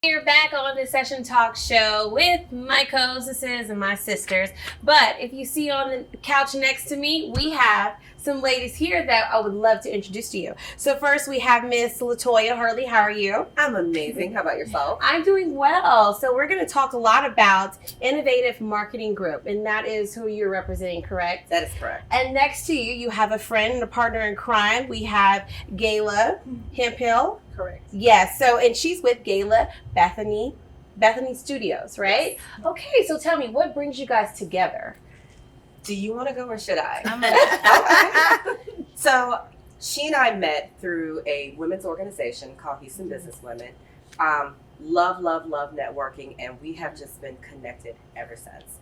We're back on the Session Talk show with my co-hostesses and my sisters. But if you see on the couch next to me, we have some ladies here that I would love to introduce to you. So first we have Miss LaToya Hurley. How are you? I'm amazing. How about yourself? I'm doing well. So we're going to talk a lot about Innovative Marketing Group, and that is who you're representing, correct? That is correct. And next to you, you have a friend and a partner in crime. We have Gala Hempill. Correct. Yes. So, and she's with Gala Bethany Studios, right? Yes. Okay. So tell me, what brings you guys together? Do you want to go or should I? Okay. So she and I met through a women's organization called Houston Business Women. Love networking, and we have just been connected ever since.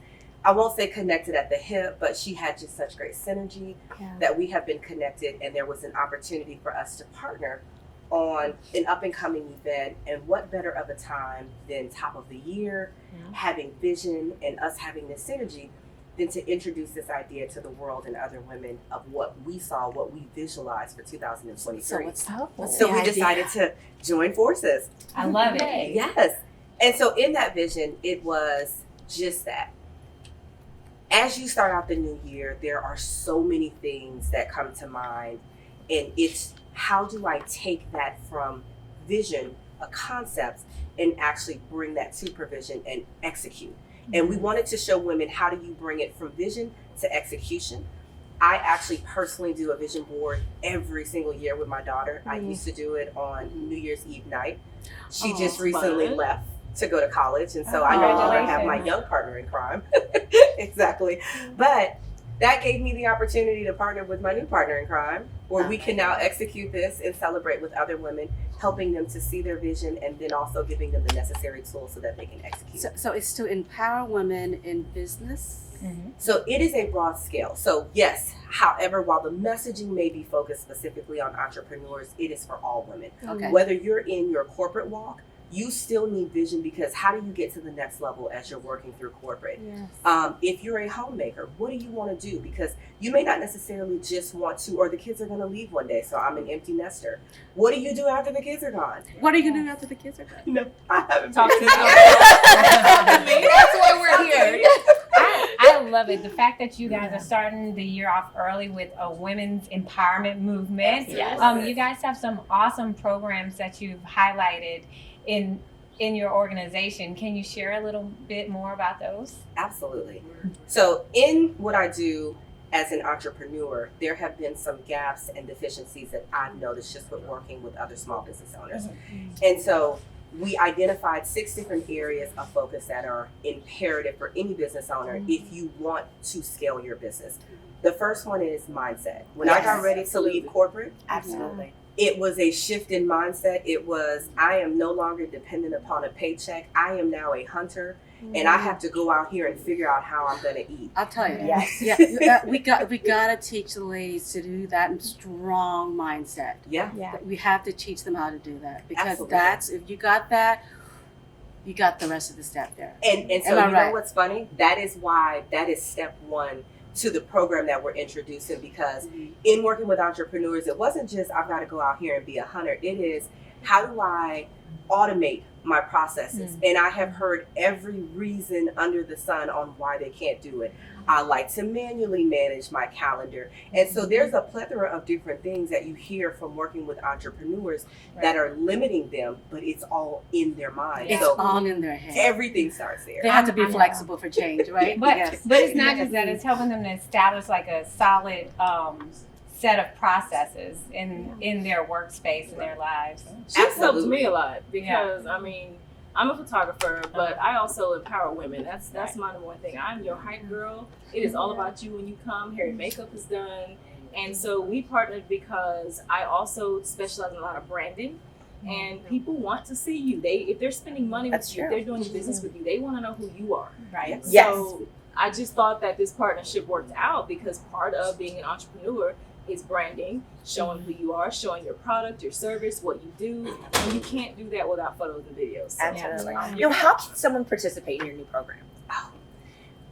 I won't say connected at the hip, but she had just such great synergy that we have been connected, and there was an opportunity for us to partner on an up-and-coming event. And what better of a time than top of the year, having vision, and us having this synergy than to introduce this idea to the world and other women of what we saw, what we visualized for 2023. So we decided to join forces. I love it. Yes. And so in that vision, it was just that. As you start out the new year, there are so many things that come to mind, and it's how do I take that from vision, a concept, and actually bring that to provision and execute. And we wanted to show women, how do you bring it from vision to execution? I actually personally do a vision board every single year with my daughter. I used to do it on New Year's Eve night. She just recently left to go to college, and so I no longer have my young partner in crime. Exactly. But that gave me the opportunity to partner with my new partner in crime, where we can now execute this and celebrate with other women, helping them to see their vision and then also giving them the necessary tools so that they can execute. So it's to empower women in business? Mm-hmm. So it is a broad scale. So yes, however, while the messaging may be focused specifically on entrepreneurs, it is for all women. Okay. Whether you're in your corporate walk, you still need vision, because how do you get to the next level as you're working through corporate? Yes. If you're a homemaker, what do you want to do? Because you may not necessarily just want to, or the kids are going to leave one day, so I'm an empty nester. What do you do after the kids are gone? What are you going to do after the kids are gone? No, I haven't Talk to them. That's why we're here. I love it. The fact that you guys are starting the year off early with a women's empowerment movement. Yes. You guys have some awesome programs that you've highlighted in your organization. Can you share a little bit more about those? Absolutely. So in what I do as an entrepreneur, there have been some gaps and deficiencies that I've noticed just with working with other small business owners. And so we identified 6 different areas of focus that are imperative for any business owner if you want to scale your business. The first one is mindset. When I got ready to leave corporate, it was a shift in mindset. It was, I am no longer dependent upon a paycheck. I am now a hunter, and I have to go out here and figure out how I'm going to eat. I'll tell you. We got to teach the ladies to do that strong mindset. Yeah. We have to teach them how to do that, because Absolutely. that's, if you got that, you got the rest of the step there. And so you know what's funny? That is why that is step 1 to the program that we're introducing, because in working with entrepreneurs, it wasn't just I've got to go out here and be a hunter. It is, how do I automate my processes? And I have heard every reason under the sun on why they can't do it. I like to manually manage my calendar. And so there's a plethora of different things that you hear from working with entrepreneurs that are limiting them, but it's all in their mind. It's So all in their head. everything starts there. They have to be flexible for change, right? But it's not just that, it's helping them to establish like a solid set of processes in their workspace and their lives. She's helped me a lot, because I mean, I'm a photographer, but I also empower women. That's my number one thing. I'm your hype girl. It is all about you when you come. Hair and makeup is done. And so we partnered because I also specialize in a lot of branding. And people want to see you. If they're spending money with you, if they're doing business with you, they want to know who you are. Right. So I just thought that this partnership worked out, because part of being an entrepreneur is branding, showing who you are, showing your product, your service, what you do, and you can't do that without photos and videos. Absolutely. How can someone participate in your new program?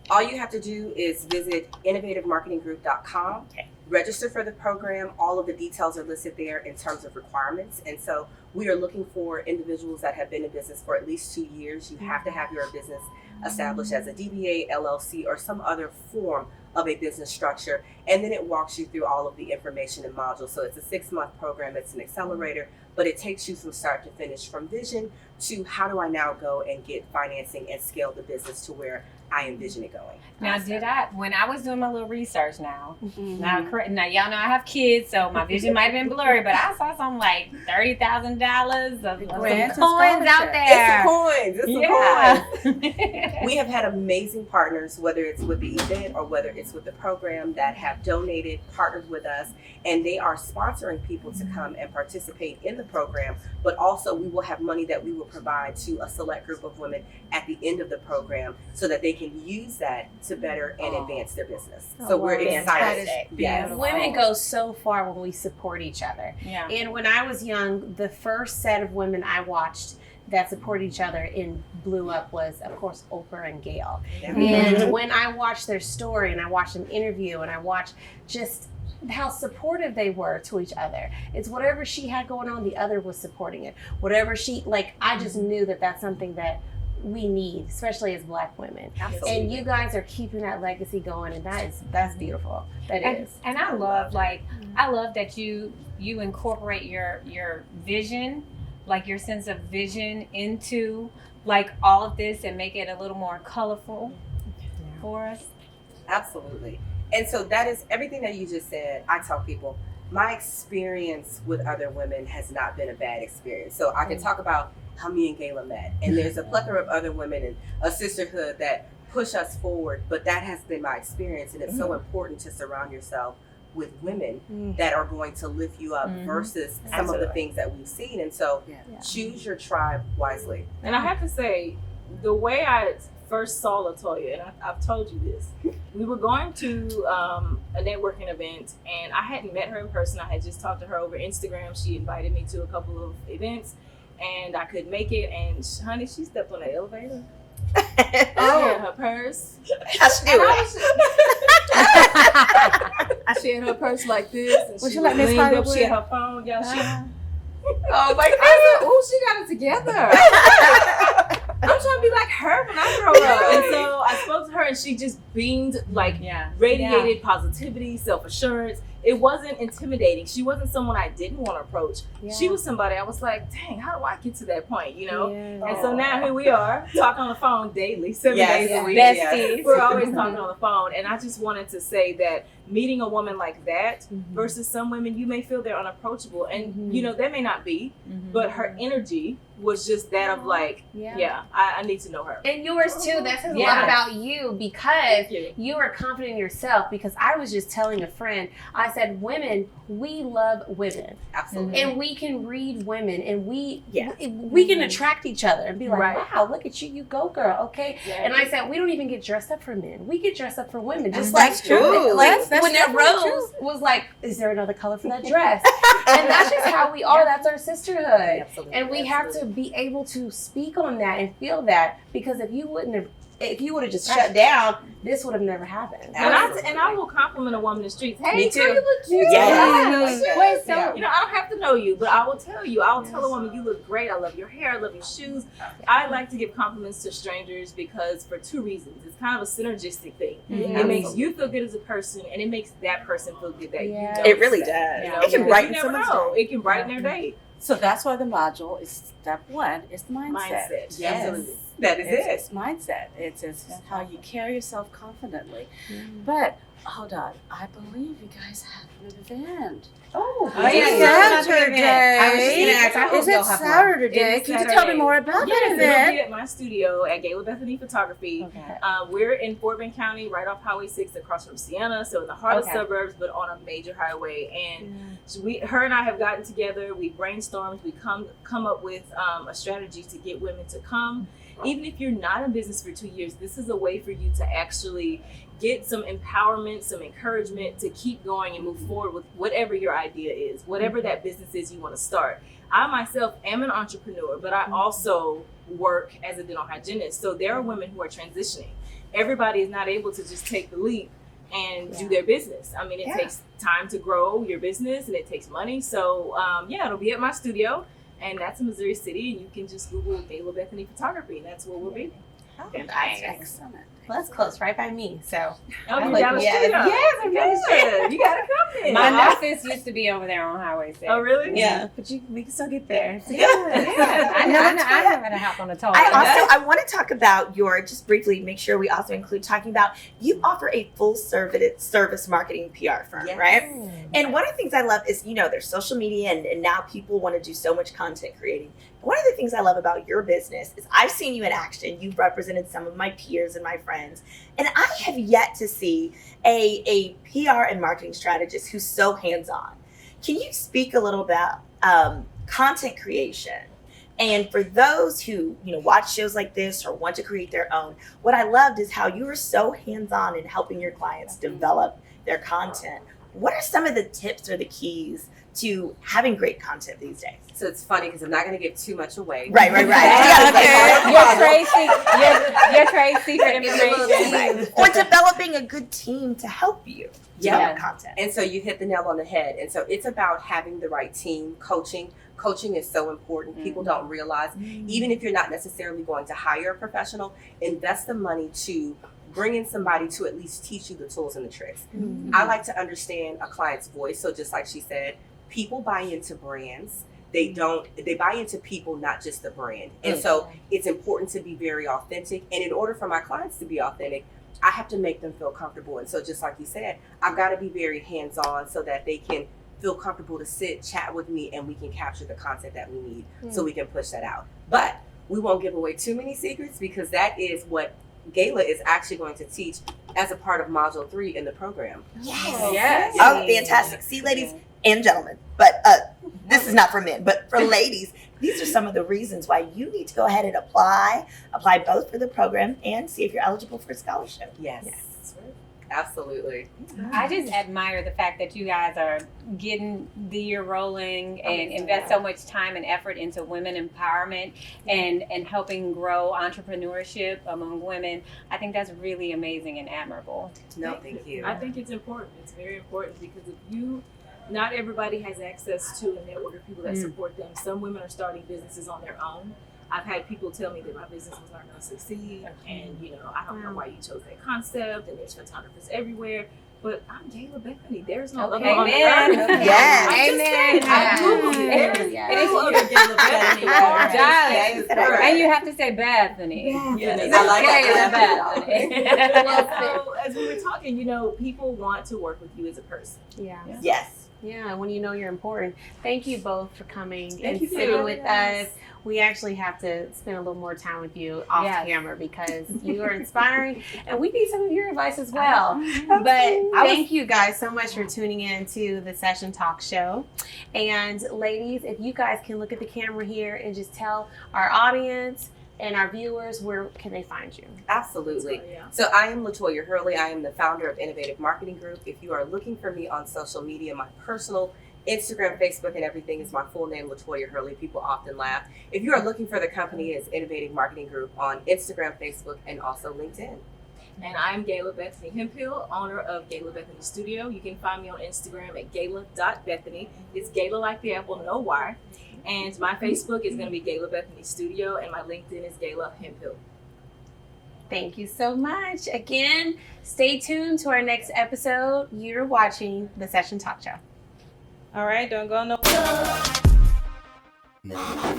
All you have to do is visit innovativemarketinggroup.com. register for the program. All of the details are listed there in terms of requirements. And so we are looking for individuals that have been in business for at least 2 years. You have to have your business established as a DBA, LLC, or some other form of a business structure. And then it walks you through all of the information and modules. So it's a 6-month program. It's an accelerator, but it takes you from start to finish, from vision to how do I now go and get financing and scale the business to where I envision it going. Now, when I was doing my little research now y'all know I have kids, so my vision might have been blurry, but I saw something like $30,000 of some Grants and coins out scholarships. there. It's some coins. We have had amazing partners, whether it's with the event or whether it's with the program, that have donated, partnered with us, and they are sponsoring people to come and participate in the program. But also we will have money that we will provide to a select group of women at the end of the program so that they can use that to better and advance their business. So we're excited. Yes. Women go so far when we support each other. Yeah. And when I was young, the first set of women I watched that support each other and blew up was, of course, Oprah and Gail. Yeah. And when I watched their story and I watched them interview and I watched just how supportive they were to each other. It's whatever she had going on, the other was supporting it. Whatever she, like, I just knew that that's something that we need, especially as Black women. Absolutely. And you guys are keeping that legacy going, and that's beautiful. That is. And I love that you incorporate your vision, like your sense of vision, into like all of this and make it a little more colorful for us. Absolutely. And so that is everything that you just said. I tell people my experience with other women has not been a bad experience. So I can talk about how me and Gala met. And there's a plethora of other women and a sisterhood that push us forward. But that has been my experience. And it's so important to surround yourself with women that are going to lift you up versus some of the things that we've seen. And so choose your tribe wisely. And I have to say, the way I first saw LaToya, and I've told you this, we were going to a networking event, and I hadn't met her in person. I had just talked to her over Instagram. She invited me to a couple of events, and I couldn't make it. And honey, she stepped on the elevator. She had her purse. She had her purse like this, and she was leaned up. She had her phone. Y'all, Oh my God. I said, "Oh, she got it together." I'm trying to be like her when I grow up. And so I spoke to her, and she just beamed, like radiated positivity, self-assurance. It wasn't intimidating. She wasn't someone I didn't want to approach. She was somebody I was like, dang, how do I get to that point, you know? And so now here we are, talking on the phone daily, 7 days a week. Besties. We're always talking on the phone. And I just wanted to say that meeting a woman like that versus some women, you may feel they're unapproachable. And, you know, they may not be, but her energy was just that of like, I need to know her. And yours too. That says a lot about you because you are confident in yourself. Because I was just telling a friend, I said, women, we love women. Absolutely. And we can read women, and we can attract each other and be like, wow, look at you, you go girl, okay? And I said, we don't even get dressed up for men. We get dressed up for women. Just That's true. Like That's when that Rose was like, is there another color for that dress? And that's just how we are. That's our sisterhood. Absolutely. And we have to be able to speak on that and feel that, because if you would have just shut down, this would have never happened. And I will compliment a woman in the streets. Hey, Me too. girl, you look cute. Yes. You know, I don't have to know you, but I will tell you. I'll tell a woman, you look great. I love your hair. I love your shoes. I like to give compliments to strangers because for 2 reasons. It's kind of a synergistic thing. It makes you feel good as a person, and it makes that person feel good that you know. It really does. You know, It can brighten you never someone's know. day. It can brighten their day. So that's why the module is step 1 is the mindset. Mindset. Yes. Absolutely. That is It's mindset. It's how you carry yourself confidently. But hold on, I believe you guys have an event. Oh, yeah. Saturday. I was just gonna ask, I hope Is they'll it have Saturday? It's Can you tell me Saturday. more about that Yes, it'll event? be at my studio at Gala Bethany Photography. Okay. We're in Fort Bend County, right off Highway 6 across from Siena, so in the heart of the Okay. suburbs, but on a major highway. And so her and I have gotten together, we brainstormed, we come up with a strategy to get women to come. Even if you're not in business for 2 years, this is a way for you to actually get some empowerment, some encouragement to keep going and move forward with whatever your idea is, whatever that business is you want to start. I myself am an entrepreneur, but I also work as a dental hygienist. So there are women who are transitioning. Everybody is not able to just take the leap and do their business. I mean, it takes time to grow your business and it takes money. So it'll be at my studio, and that's in Missouri City, and you can just Google Gala Bethany Photography, and that's where we'll be. Okay. Excellent. Well, that's close, right by me. So Oh, you like, got a yes, studio. yes, I'm down the street. Good. You gotta come in. My office used to be over there on Highway 6. Oh, really? Yeah, but we can still get there. Yeah, I know how to hop on the toll. I want to talk about just briefly, make sure we also include talking about, you offer a full service marketing PR firm, right? And one of the things I love is, there's social media and now people want to do so much content creating. One of the things I love about your business is I've seen you in action. You've represented some of my peers and my friends, and I have yet to see a PR and marketing strategist who's so hands-on. Can you speak a little about content creation? And for those who, watch shows like this or want to create their own, what I loved is how you were so hands-on in helping your clients develop their content. What are some of the tips or the keys to having great content these days? So it's funny because I'm not going to give too much away. Right. Your trade secret information. Right. Or developing a good team to help you develop content. And so you hit the nail on the head. And so it's about having the right team, coaching. Coaching is so important. People don't realize, even if you're not necessarily going to hire a professional, invest the money to bring in somebody to at least teach you the tools and the tricks. I like to understand a client's voice. So just like she said, people buy into brands. They buy into people, not just the brand. And so it's important to be very authentic. And in order for my clients to be authentic, I have to make them feel comfortable. And so just like you said, I've got to be very hands-on so that they can feel comfortable to sit, chat with me, and we can capture the content that we need so we can push that out. But we won't give away too many secrets because that is what Gala is actually going to teach as a part of Module 3 in the program. Yes. Oh, fantastic. See, ladies and gentlemen, but this is not for men, but for ladies, these are some of the reasons why you need to go ahead and apply both for the program and see if you're eligible for a scholarship. Yes. Absolutely. I just admire the fact that you guys are getting the year rolling and invest so much time and effort into women empowerment and helping grow entrepreneurship among women. I think that's really amazing and admirable. No, thank you. I think it's important. It's very important because not everybody has access to a network of people that support them. Some women are starting businesses on their own. I've had people tell me that my business was not going to succeed, and I don't know why you chose that concept. And there's photographers everywhere, but I'm Gala Bethany. There's no other on the earth. Yes. I Googled it. There's no other Gala Bethany. And you have to say Bethany. Yes. I like Bethany. So as we were talking, people want to work with you as a person. Yes. Yeah, when you know you're important. Thank you both for coming and you. sitting with us. We actually have to spend a little more time with you off camera because you are inspiring and we need some of your advice as well. But thank you guys so much for tuning in to the Session Talk Show. And ladies, if you guys can look at the camera here and just tell our audience and our viewers, where can they find you? Absolutely. So I am LaToya Hurley. I am the founder of Innovative Marketing Group. If you are looking for me on social media, my personal Instagram, Facebook, and everything is my full name, LaToya Hurley. People often laugh. If you are looking for the company, it's Innovative Marketing Group on Instagram, Facebook, and also LinkedIn. And I'm Gala Bethany Hemphill, owner of Gala Bethany Studio. You can find me on Instagram at gala.bethany. It's Gala like the apple, no Y. And my Facebook is going to be Gala Bethany Studio, and my LinkedIn is Gala Hemphill. Thank you so much. Again, stay tuned to our next episode. You're watching the Session Talk Show. All right, don't go no.